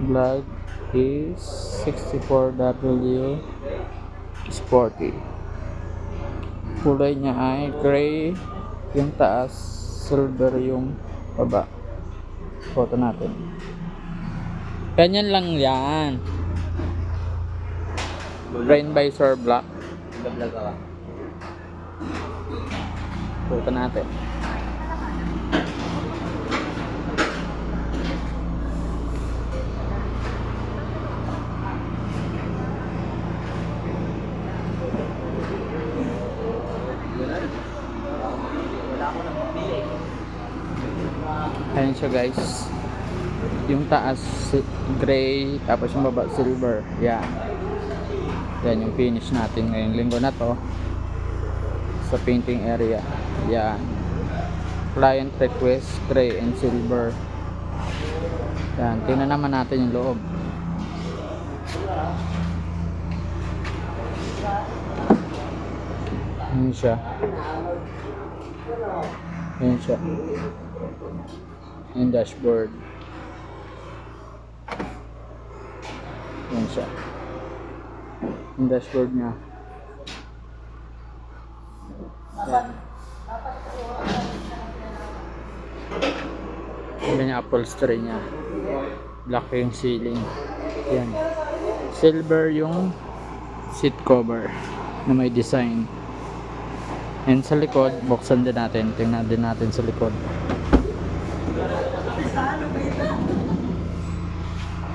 vlog is 64W Sporty. Kulay niya ay gray yung taas, silver yung baba. Photo natin. Ganyan lang yan. Rain visor black. Photo natin. Ayan siya guys. Yung taas gray, tapos yung baba silver. Yan. Yan yung finish natin ngayong linggo na to sa painting area. Yan. Client request gray and silver. Yan. Tingnan naman natin yung loob. Yan siya. Yan siya. Yung dashboard. Yan siya. Yung dashboard niya. Yan. Yan yung upholstery niya. Black yung ceiling. Yan. Silver yung seat cover na may design. And sa likod, buksan din natin. Tingnan din natin sa likod.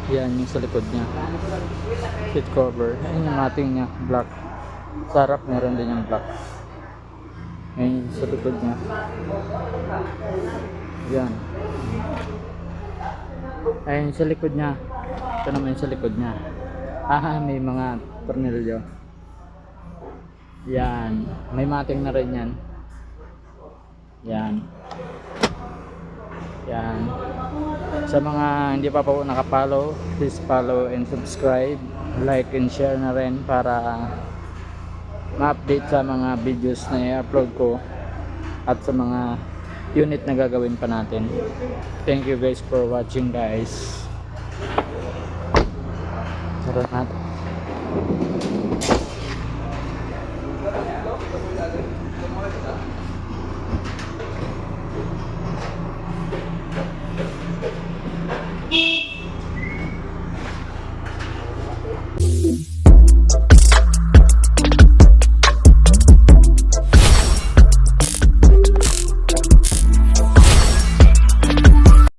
Yan yung sa likod niya. Seat cover. Ayan yung mating niya. Black. Sa harap meron din yung black. Ayan yung sa likod niya. Yan. Ayan yung sa likod niya. Ito naman yung sa likod niya. May mga tornilyo. Yan. May mating na rin yan. Yan. Yan. Sa mga hindi pa po nakapollow, please follow and subscribe. Like and share na rin para ma-update sa mga videos na i-upload ko at sa mga unit na gagawin pa natin. Thank you guys for watching guys. Tara natin.